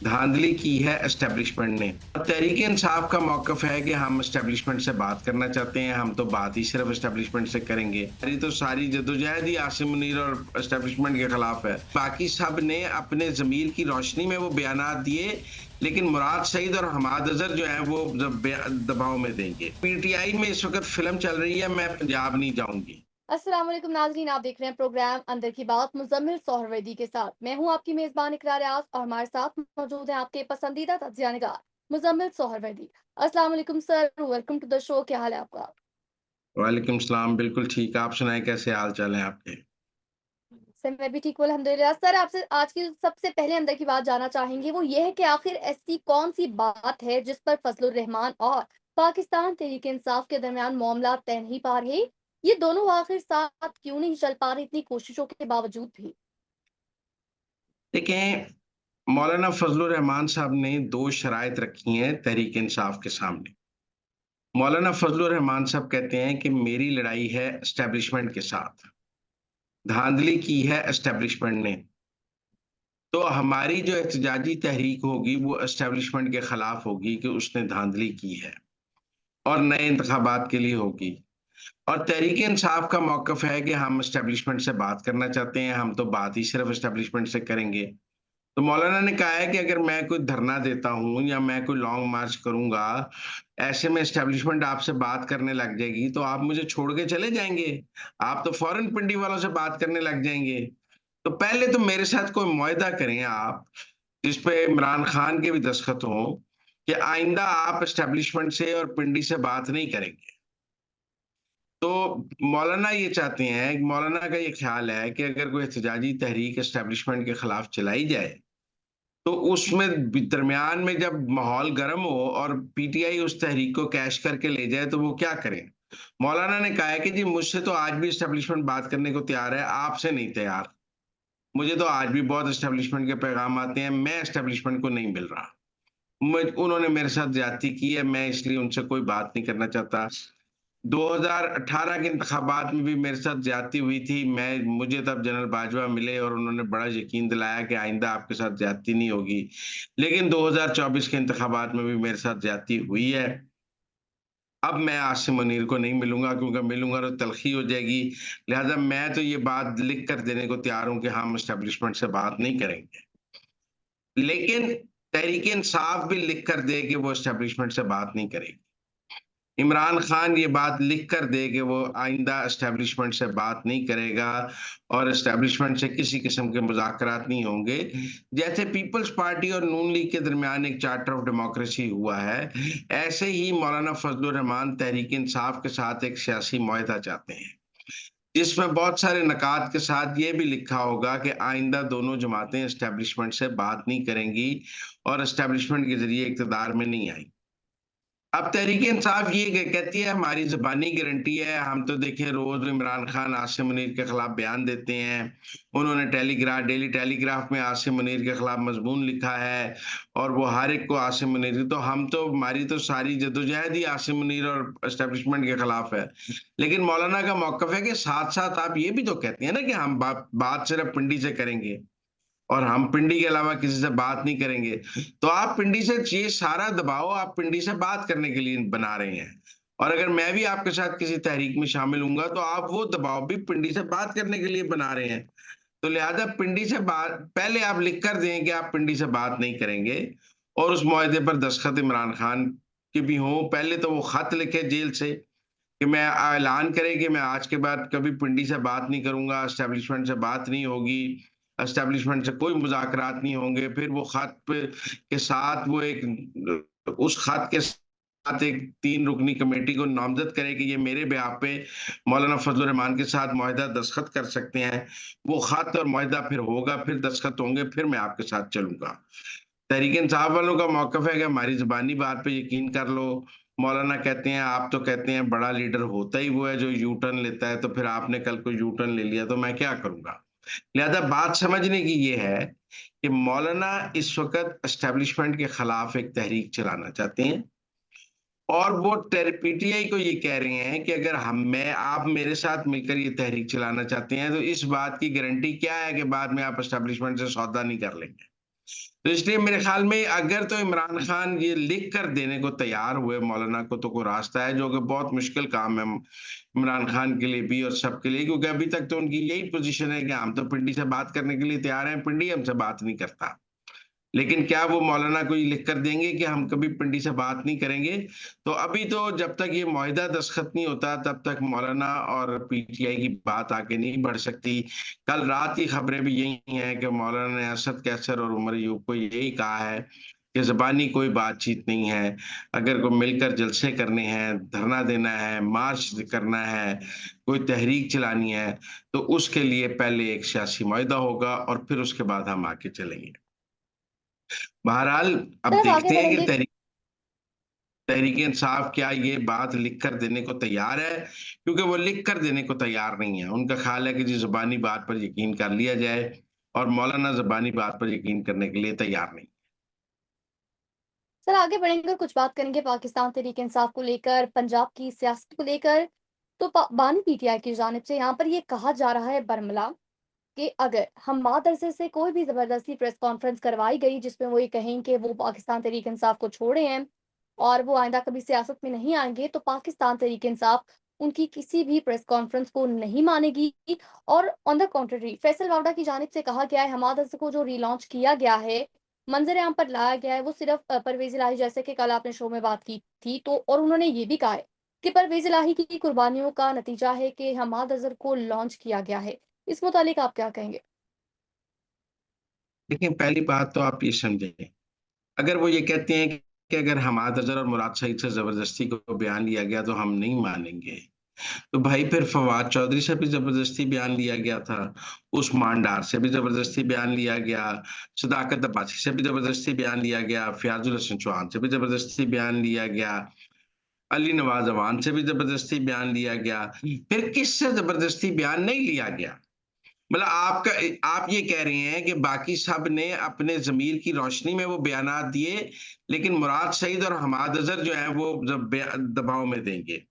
धांधली की है एस्टेब्लिशमेंट ने। और तहरीक इंसाफ का मौकफ है कि हम एस्टेब्लिशमेंट से बात करना चाहते हैं, हम तो बात ही सिर्फ एस्टेब्लिशमेंट से करेंगे। हमारी तो सारी जद्दोजहद ही आसिम मुनीर और एस्टेब्लिशमेंट के खिलाफ है। बाकी सब ने अपने ज़मीर की रोशनी में वो बयानात दिए, लेकिन मुराद सईद और हमाद अजहर जो है वो दबाव में देंगे। पीटीआई में इस वक्त फिल्म चल रही है, मैं पंजाब नहीं जाऊंगी। अस्सलाम वालेकुम नाज़रीन, आप देख रहे हैं प्रोग्राम अंदर की बात मुज़म्मिल सोहरवर्दी के साथ। मैं हूं आपकी मेज़बान इकरार आस और हमारे साथ मौजूद हैं आपके पसंदीदा तज्ज़िया निगार मुज़म्मिल सोहरवर्दी। अस्सलाम वालेकुम sir, welcome to the show. क्या हाल है आपका? वालेकुम सलाम, बिल्कुल ठीक। आप सुनाएं, कैसे हाल चाल है आपके? सर मैं भी ठीक हूँ अल्हम्दुलिल्लाह। सर आपसे आज की सबसे पहले अंदर की बात जानना चाहेंगे, वो ये है कि आखिर ऐसी कौन-सी बात है जिस पर फज़लुर रहमान और पाकिस्तान तहरीक इंसाफ के दरमियान मामला तय नहीं पा रहे? ये दोनों आखिर साथ क्यों नहीं चल पा रहे इतनी कोशिशों के बावजूद भी? देखें, मौलाना फजलुर रहमान साहब ने 2 शराइत रखी हैं तहरीक इंसाफ के सामने। मौलाना फजलुर रहमान साहब कहते हैं कि मेरी लड़ाई है एस्टेब्लिशमेंट के साथ, धांधली की है एस्टेब्लिशमेंट ने। तो हमारी जो एहतजाजी तहरीक होगी वो एस्टेब्लिशमेंट के खिलाफ होगी कि उसने धांधली की है, और नए इंतखाबात के लिए होगी। और तहरीक इंसाफ का मौकफ है कि हम एस्टेब्लिशमेंट से बात करना चाहते हैं, हम तो बात ही सिर्फ एस्टेब्लिशमेंट से करेंगे। तो मौलाना ने कहा है कि अगर मैं कोई धरना देता हूँ या मैं कोई लॉन्ग मार्च करूँगा, ऐसे में एस्टेब्लिशमेंट आपसे बात करने लग जाएगी, तो आप मुझे छोड़ के चले जाएँगे। आप तो फ़ौरन पिंडी वालों से बात करने लग जाएँगे। तो पहले तो मेरे साथ कोई मुआहदा करें आप, जिस पे इमरान खान के भी दस्तखत हों, कि आइंदा आप एस्टेब्लिशमेंट से और पिंडी से बात नहीं करेंगे। तो मौलाना ये चाहते हैं, मौलाना का ये ख़्याल है कि अगर कोई एहतजाजी तहरीक एस्टेब्लिशमेंट के खिलाफ चलाई जाए, तो उसमें दरमियान में जब माहौल गर्म हो और पीटीआई उस तहरीक को कैश करके ले जाए, तो वो क्या करें? मौलाना ने कहा है कि जी मुझसे तो आज भी एस्टेब्लिशमेंट बात करने को तैयार है, आपसे नहीं तैयार। मुझे तो आज भी बहुत एस्टेब्लिशमेंट के पैगाम आते हैं, मैं एस्टेब्लिशमेंट को नहीं मिल रहा। उन्होंने मेरे साथ ज्यादती की है, मैं इसलिए उनसे कोई बात नहीं करना चाहता। 2018 के इंतखाबात में भी मेरे साथ ज्यादती हुई थी। मुझे तब जनरल बाजवा मिले और उन्होंने बड़ा यकीन दिलाया कि आइंदा आपके साथ ज्यादती नहीं होगी। लेकिन 2024 के इंतखाबात में भी मेरे साथ ज्यादती हुई है। अब मैं आसिम मुनीर को नहीं मिलूँगा, क्योंकि मिलूँगा तो तलख़ी हो जाएगी। लिहाज़ा मैं तो ये बात लिख कर देने को तैयार हूँ कि हम एस्टेब्लिशमेंट से बात नहीं करेंगे। लेकिन तहरीक इंसाफ भी लिख कर दे कि वो एस्टेब्लिशमेंट से बात नहीं करेगी। इमरान खान ये बात लिख कर दे कि वो आइंदा एस्टेब्लिशमेंट से बात नहीं करेगा और एस्टेब्लिशमेंट से किसी किस्म के मुज़ाकरात नहीं होंगे। जैसे पीपल्स पार्टी और नून लीग के दरमियान एक चार्टर ऑफ डेमोक्रेसी हुआ है, ऐसे ही मौलाना फजलुर रहमान तहरीक इंसाफ के साथ एक सियासी मुआहदा चाहते हैं, जिसमें बहुत सारे नकात के साथ ये भी लिखा होगा कि आइंदा दोनों जमातें एस्टेब्लिशमेंट से बात नहीं करेंगी और एस्टेब्लिशमेंट के ज़रिए इक़्तिदार में नहीं आएँगी। अब तहरीक-ए-इंसाफ ये कहती है हमारी ज़बानी गारंटी है, हम तो देखिए रोज़ इमरान खान, आसिम मुनीर के खिलाफ बयान देते हैं। उन्होंने डेली टेलीग्राफ में आसिम मुनीर के खिलाफ मज़मून लिखा है और वो हर एक को आसिम मुनीर, तो हम तो हमारी तो सारी जद्दोजहद ही आसिम मुनीर और एस्टेब्लिशमेंट के खिलाफ है। लेकिन मौलाना का मौक़िफ़ है कि साथ-साथ आप ये भी तो कहते हैं ना कि हम बात सिर्फ़ पिंडी से करेंगे और हम पिंडी के अलावा किसी से बात नहीं करेंगे। तो आप पिंडी से ये सारा दबाव आप पिंडी से बात करने के लिए बना रहे हैं। और अगर मैं भी आपके साथ किसी तहरीक में शामिल होऊँगा, तो आप वो दबाव भी पिंडी से बात करने के लिए बना रहे हैं। तो लिहाज़ा पिंडी से बात पहले आप लिख कर दें कि आप पिंडी से बात नहीं करेंगे और उस मुआहदे पर दस्तखत इमरान खान के भी हों। पहले तो वो खत लिखे जेल से कि मैं ऐलान करें कि मैं आज के बाद कभी पिंडी से बात नहीं करूँगा, एस्टेब्लिशमेंट से बात नहीं होगी, एस्टेब्लिशमेंट से कोई मुज़ाकरात नहीं होंगे। फिर वो खत पे के साथ वो उस खत के साथ एक 3 रुकनी कमेटी को नामज़द करें कि ये मेरे बिहाफ़ पे मौलाना फज़लुर रहमान के साथ मुआहदा दस्तखत कर सकते हैं। वो खत और मुआहदा फिर होगा, फिर दस्तखत होंगे, फिर मैं आपके साथ चलूँगा। तहरीक-ए-इंसाफ वालों का मौक़िफ़ है कि हमारी ज़बानी बात पे यकीन कर लो। मौलाना कहते हैं, आप तो कहते हैं बड़ा लीडर होता ही वो है जो यू टर्न लेता है, तो फिर आपने कल को यू टर्न ले लिया तो मैं क्या करूँगा? लिहाज़ा बात समझने की ये है कि मौलाना इस वक़्त एस्टेब्लिशमेंट के खिलाफ एक तहरीक चलाना चाहते हैं और वो पीटीआई को ये कह रहे हैं कि अगर आप मेरे साथ मिलकर ये तहरीक चलाना चाहते हैं, तो इस बात की गारंटी क्या है कि बाद में आप एस्टेब्लिशमेंट से सौदा नहीं कर लेंगे? तो इसलिए मेरे ख्याल में अगर तो इमरान खान ये लिख कर देने को तैयार हुए मौलाना को, तो कोई रास्ता है, जो कि बहुत मुश्किल काम है इमरान खान के लिए भी और सबके लिए, क्योंकि अभी तक तो उनकी यही पोजीशन है कि हम तो पिंडी से बात करने के लिए तैयार हैं, पिंडी हमसे बात नहीं करता। लेकिन क्या वो मौलाना को ये लिख कर देंगे कि हम कभी पिंडी से बात नहीं करेंगे? तो अभी तो जब तक ये मुआहिदा दस्तखत नहीं होता, तब तक मौलाना और पीटीआई की बात आगे नहीं बढ़ सकती। कल रात की खबरें भी यही हैं कि मौलाना ने असद कैसर और उमर अयूब को यही कहा है कि ज़बानी कोई बातचीत नहीं है। अगर कोई मिलकर जलसे करने हैं, धरना देना है, मार्च करना है, कोई तहरीक चलानी है, तो उसके लिए पहले एक सियासी मुआहिदा होगा और फिर उसके बाद हम आगे चलेंगे। बहरहाल अब सर अब आगे देखते हैं कि बढ़ेंगे। तहरीक इंसाफ क्या ये बात लिख कर देने को तैयार है, क्योंकि वो लिख कर देने को तैयार नहीं है। उनका ख्याल है कि जी जुबानी बात पर यकीन कर लिया जाए, और मौलाना जुबानी बात पर यकीन करने के लिए तैयार नहीं। सर आगे बढ़ेंगे और कुछ बात करेंगे पाकिस्तान तहरीक इंसाफ को लेकर, पंजाब की सियासत को लेकर। तो बानी पीटीआई की जानिब से यहाँ पर ये कहा जा रहा है बरमला कि अगर हम्माद अज़हर से कोई भी ज़बरदस्ती प्रेस कॉन्फ्रेंस करवाई गई जिसमें वो ये कहें कि वो पाकिस्तान तहरीक इंसाफ को छोड़े हैं और वो आइंदा कभी सियासत में नहीं आएंगे, तो पाकिस्तान तहरीक इंसाफ उनकी किसी भी प्रेस कॉन्फ्रेंस को नहीं मानेगी। और on the contrary Faisal Vawda की जानिब से कहा गया है हम्माद अज़हर को जो रीलॉन्च किया गया है, मंजर आम पर लाया गया है, वो सिर्फ परवेज इलाही, जैसे कि कल आपने शो में बात की थी, तो और उन्होंने ये भी कहा है कि परवेज इलाही की कुर्बानियों का नतीजा है कि हम्माद अज़हर को लॉन्च किया गया है। इस मुतालिक आप क्या कहेंगे? देखिए, पहली बात तो आप ये समझें, अगर वो ये कहते हैं कि अगर हमाद अजहर और मुराद सईद से जबरदस्ती को बयान लिया गया तो हम नहीं मानेंगे, तो भाई फिर फवाद चौधरी से भी जबरदस्ती बयान लिया गया था, उस्मान डार से भी जबरदस्ती बयान लिया गया, सदाकत अब्बासी से भी जबरदस्ती बयान लिया गया, फयाजुल हसन चौहान से भी जबरदस्ती बयान लिया गया, अली नवाज अवान से भी जबरदस्ती बयान लिया गया। फिर किससे जबरदस्ती बयान नहीं लिया गया? मतलब आपका आप ये कह रहे हैं कि बाकी सब ने अपने ज़मीर की रोशनी में वो बयानात दिए, लेकिन मुराद सईद और हमाद अज़हर जो है वो जब दबाव में देंगे।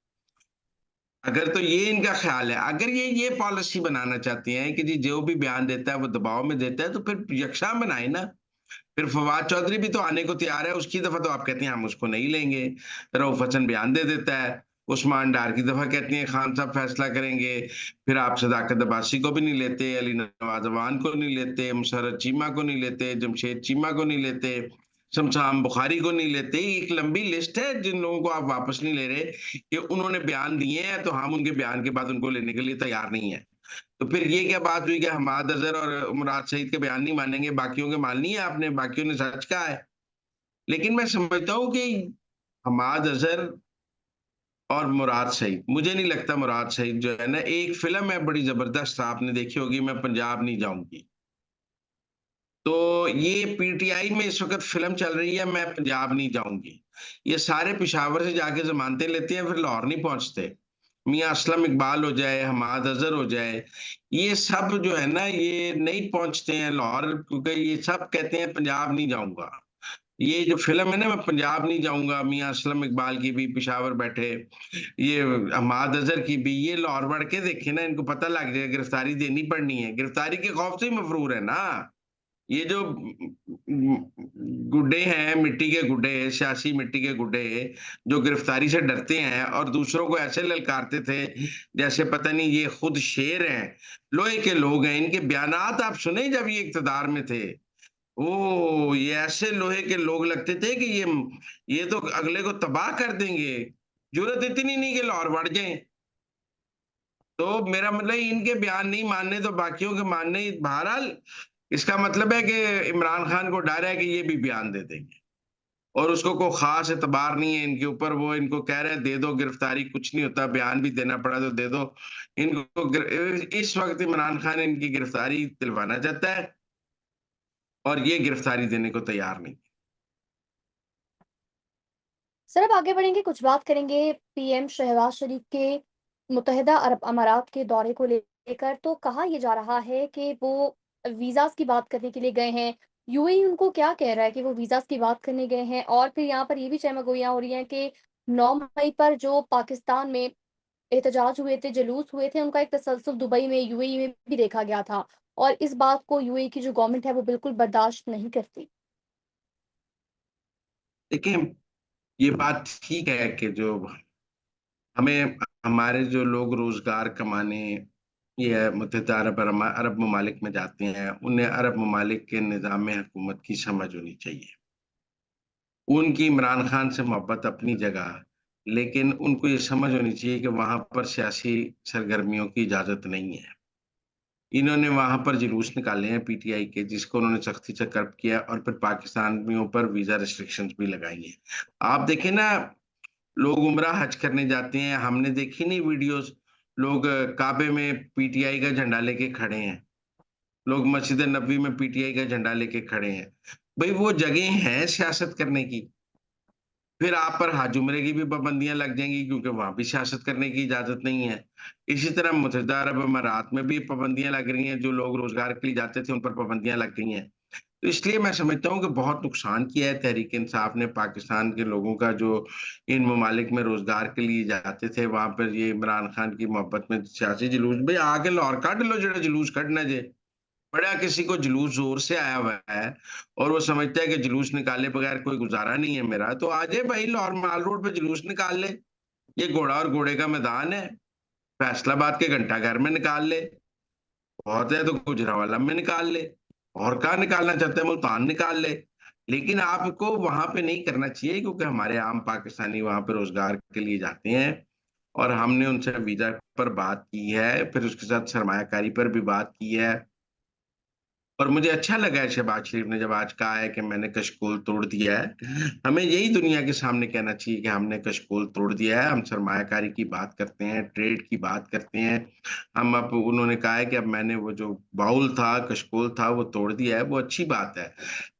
अगर तो ये इनका ख्याल है, अगर ये पॉलिसी बनाना चाहते हैं कि जी जो भी बयान देता है वो दबाव में देता है, तो फिर यकशां बनाए ना। फिर फवाद चौधरी भी तो आने को तैयार है, उसकी दफा तो आप कहते हैं हम उसको नहीं लेंगे। रऊफ हसन बयान दे देता है, उस्मान डार की दफा कहती हैं खान साहब फैसला करेंगे। फिर आप सदाकत अब्बासी को भी नहीं लेते, अली नवाज अवान को नहीं लेते, मुसर्रत चीमा को नहीं लेते, जमशेद चीमा को नहीं लेते, शमशाम बुखारी को नहीं लेते। एक लंबी लिस्ट है जिन लोगों को आप वापस नहीं ले रहे कि उन्होंने बयान दिए हैं, तो हम उनके बयान के बाद उनको लेने के लिए तैयार नहीं है। तो फिर ये क्या बात हुई कि हम्माद अज़हर और मुराद शहीद के बयान नहीं मानेंगे, बाकियों के माननी है आपने, बाकियों ने सच कहा है। लेकिन मैं समझता हूँ कि हम्माद अज़हर और मुराद शहीद, मुझे नहीं लगता मुराद शहीद जो है ना, एक फ़िल्म है बड़ी ज़बरदस्त आपने देखी होगी, मैं पंजाब नहीं जाऊँगी। तो ये पीटीआई में इस वक़्त फ़िल्म चल रही है, मैं पंजाब नहीं जाऊँगी। ये सारे पेशावर से जाके ज़मानतें लेते हैं, फिर लाहौर नहीं पहुँचते। मियाँ असलम इकबाल हो जाए, हम्माद अज़हर हो जाए, ये सब जो है ना, ये नहीं पहुँचते हैं लाहौर, क्योंकि ये सब कहते हैं पंजाब नहीं जाऊँगा। ये जो फ़िल्म है ना, मैं पंजाब नहीं जाऊँगा, मियाँ असलम इकबाल की भी पेशावर बैठे, ये हम्माद अज़हर की भी, ये लाहौर बढ़ के देखें ना, इनको पता लग जाएगा गिरफ्तारी देनी पड़नी है। गिरफ्तारी के खौफ से ही मफ़रूर है ना। ये जो गुड्डे हैं, मिट्टी के गुड्डे, सियासी मिट्टी के गुड्डे, जो गिरफ्तारी से डरते हैं और दूसरों को ऐसे ललकारते थे, जैसे पता नहीं ये खुद शेर हैं, लोहे के लोग हैं। इनके बयानात आप सुने जब ये इक़्तिदार में थे। ओह! ये ऐसे लोहे के लोग लगते थे कि ये तो अगले को तबाह कर देंगे। ज़रूरत इतनी नहीं कि लाहौर बढ़ जाएँ। तो मेरा मतलब इनके बयान नहीं मानने तो बाकियों के मानने ही। बहरहाल इसका मतलब है कि इमरान खान को डर है कि ये भी बयान दे देंगे और उसको कोई खास एतबार नहीं है इनके ऊपर। वो इनको कह रहे हैं दे दो गिरफ्तारी, कुछ नहीं होता, बयान भी देना पड़ा तो दे दो। इनको इस वक्त इमरान खान इनकी गिरफ्तारी दिलवाना चाहता है और ये गिरफ्तारी देने को तैयार नहीं। सर अब आगे बढ़ेंगे, कुछ बात करेंगे पीएम शहबाज शरीफ के मुत्तहिदा अरब अमारात के दौरे को लेकर। तो कहा ये जा रहा है कि वो वीज़ाज़ की बात करने के लिए गए हैं। यूएई उनको क्या कह रहा है कि वो वीज़ाज़ की बात करने गए हैं, और फिर यहाँ पर ये भी चहमगोइयाँ हो रही हैं कि 9 मई पर जो पाकिस्तान में एहतजाज हुए थे, जुलूस हुए थे, उनका एक तसलसल दुबई में, यूएई में भी देखा गया था, और इस बात को यूएई की जो गवर्नमेंट है वो बिल्कुल बर्दाश्त नहीं करती। देखिए, ये बात ठीक है कि जो हमें हमारे जो लोग रोज़गार कमाने ये मुत्तहिदा अरब ममालिक में जाते हैं, उन्हें अरब ममालिक के निज़ाम हुकूमत की समझ होनी चाहिए। उनकी इमरान खान से मोहब्बत अपनी जगह, लेकिन उनको ये समझ होनी चाहिए कि वहाँ पर सियासी सरगर्मियों की इजाज़त नहीं है। इन्होंने वहाँ पर जुलूस निकाले हैं पीटीआई के, जिसको उन्होंने सख्ती से कर्ब किया और फिर पाकिस्तानियों पर वीज़ा रिस्ट्रिक्शंस भी लगाई हैं। आप देखें ना, लोग उम्रा हज करने जाते हैं, हमने देखी नहीं वीडियोज़, लोग काबे में पीटीआई का झंडा लेके खड़े हैं। लोग मस्जिद नबवी में पीटीआई का झंडा लेके खड़े हैं। भई वो जगह है सियासत करने की। फिर आप पर हज उम्रे की भी पाबंदियाँ लग जाएँगी क्योंकि वहाँ भी सियासत करने की इजाज़त नहीं है। इसी तरह मुत्तहिदा अरब अमारात में भी पाबंदियाँ लग रही हैं, जो लोग रोज़गार के लिए जाते थे उन पर पाबंदियाँ लग गई हैं। तो इसलिए मैं समझता हूँ कि बहुत नुकसान किया है तहरीक-ए-इंसाफ ने पाकिस्तान के लोगों का, जो इन ममालिक में रोज़गार के लिए जाते थे, वहाँ पर ये इमरान खान की मोहब्बत में सियासी जुलूस भई आके लाहौर कढ लो जेड़ा जुलूस कढना जे। बड़ा किसी को जुलूस ज़ोर से आया हुआ है और वो समझता है कि जुलूस निकाले बगैर कोई गुज़ारा नहीं है मेरा, तो आ जाए भाई लाहौर माल रोड पे जुलूस निकाल ले। ये घोड़ा और घोड़े का मैदान है। फैसलाबाद के घंटाघर में निकाल ले, बहुत है तो गुजरांवाला में निकाल ले, और कहाँ निकालना चाहते हैं मुल्तान निकाल ले। लेकिन आपको वहाँ पे नहीं करना चाहिए क्योंकि हमारे आम पाकिस्तानी वहाँ पे रोज़गार के लिए जाते हैं और हमने उनसे वीज़ा पर बात की है, फिर उसके साथ सरमायाकारी पर भी बात की है। और मुझे अच्छा लगा है शहबाज शरीफ ने जब आज कहा है कि मैंने कशकोल तोड़ दिया है। हमें यही दुनिया के सामने कहना चाहिए कि हमने कशकोल तोड़ दिया है, हम सरमायाकारी की बात करते हैं, ट्रेड की बात करते हैं। हम अब उन्होंने कहा है कि अब मैंने वो जो बाउल था, कशकोल था, वो तोड़ दिया है, वो अच्छी बात है।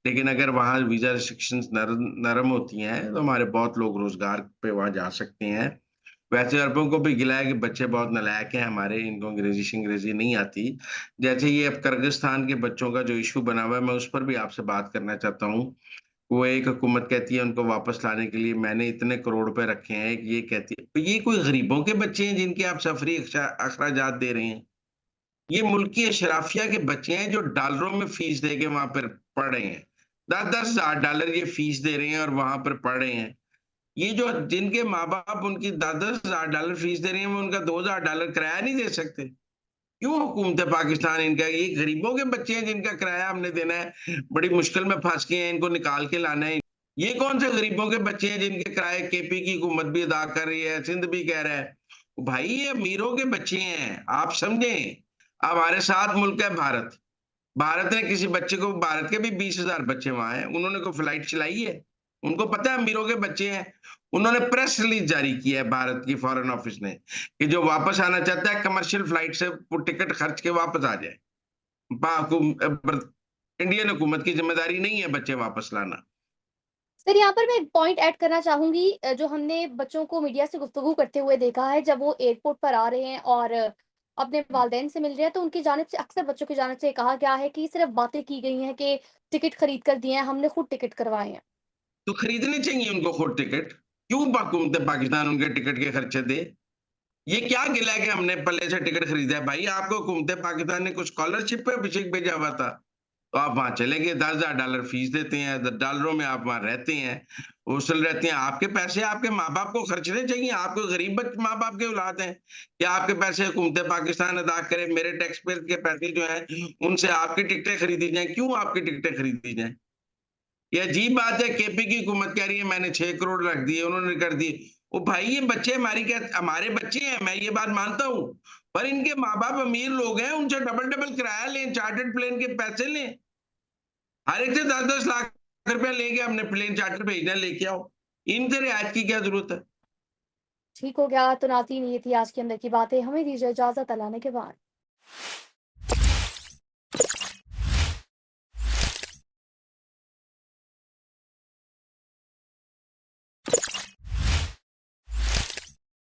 लेकिन अगर वहाँ वीज़ा रिस्ट्रिक्शंस नरम होती हैं, तो हमारे बहुत लोग रोज़गार पे वहाँ जा सकते हैं। वैसे अरबों को भी गिला है कि बच्चे बहुत नालायक हैं हमारे, इनको अंग्रेज़ी-शंग्रेज़ी नहीं आती। जैसे ये अब किर्गिस्तान के बच्चों का जो इश्यू बना हुआ है, मैं उस पर भी आपसे बात करना चाहता हूँ। वो एक हुकूमत कहती है उनको वापस लाने के लिए मैंने इतने करोड़ रुपए रखे हैं, एक ये कहती है। तो ये कोई गरीबों के बच्चे हैं जिनके आप सफरी अखराजात दे रहे हैं? ये मुल्की अशराफिया के बच्चे हैं जो डॉलरों में फीस दे के वहाँ पर पढ़ रहे हैं। 10-10 हज़ार डॉलर ये फीस दे रहे हैं और वहाँ पर पढ़ रहे हैं। ये जो जिनके माँ-बाप उनकी 10-10 हज़ार डॉलर फीस दे रहे हैं, वो उनका 2,000 डॉलर किराया नहीं दे सकते। क्यों हुकूमत पाकिस्तान इनका, ये गरीबों के बच्चे हैं जिनका किराया हमने देना है, बड़ी मुश्किल में फँस गए हैं, इनको निकाल के लाना है। ये कौन से गरीबों के बच्चे हैं जिनके किराए केपी की हुकूमत भी अदा कर रही है, सिंध भी कह रहा है। भाई ये अमीरों के बच्चे हैं, आप समझें। हमारे साथ मुल्क है भारत। भारत ने किसी बच्चे को, भारत के भी 20,000 बच्चे वहाँ हैं, उन्होंने कोई फ्लाइट चलाई है? उनको पता है अमीरों के बच्चे हैं। उन्होंने प्रेस रिलीज़ जारी किया है भारत की फ़ॉरेन ऑफ़िस ने कि जो वापस आना चाहता है कमर्शियल फ्लाइट से वो टिकट खर्च के वापस आ जाए। इंडियन हुकूमत की ज़िम्मेदारी नहीं है बच्चे वापस लाना। सर, यहाँ पर मैं एक पॉइंट ऐड करना चाहूँगी जो हमने बच्चों को मीडिया से गुफ्तगू करते हुए देखा है, जब वो एयरपोर्ट पर आ रहे हैं और अपने वालिदैन से मिल रहे हैं, तो उनकी जानिब से अक्सर बच्चों की जानिब से कहा गया है कि सिर्फ़ बातें की गई हैं कि टिकट खरीद कर दिए हैं, हमने खुद टिकट करवाए हैं। तो खरीदने चाहिए उनको खुद टिकट। क्यों हुकूमत पाकिस्तान उनके टिकट के खर्चे दे? ये क्या गिला है कि हमने पल्ले से टिकट खरीदा है? भाई आपको हुकूमत पाकिस्तान ने कुछ स्कॉलरशिप पे अभिषेक भेजा हुआ था। तो आप वहाँ चले गए, 10,000 डॉलर फीस देते हैं, डॉलरों में आप वहाँ रहते हैं, हॉस्टल रहते हैं। आपके पैसे आपके माँ-बाप को खर्चने चाहिए। आप कोई गरीब माँ-बाप के औलाद हैं कि आपके पैसे हुकूमत पाकिस्तान अदा करे, मेरे टैक्स पेयर के पैसे जो हैं, उनसे आपकी टिकटें खरीदी जाएँ। क्यों आपकी टिकटें खरीदी जाएँ? ये अजीब बात है, केपी की हुकूमत कह रही है मैंने 6 करोड़ रख दिए, उन्होंने कर दिए। ओ भाई ये बच्चे हमारे बच्चे हैं, मैं ये बात मानता हूँ। पर इनके माँ-बाप अमीर लोग हैं, उनसे डबल-डबल किराया लें, चार्टर्ड प्लेन के पैसे लें। हर एक से 10-10 लाख रुपया लेके हमने प्लेन चार्टर भेजना है, लेके आओ। इनसे रियायत की क्या ज़रूरत है? ठीक हो गया, तो नाज़रीन ये थी आज के अंदर की बातें। हमें दीजिए इजाज़त, अल्लाह ने के बाद।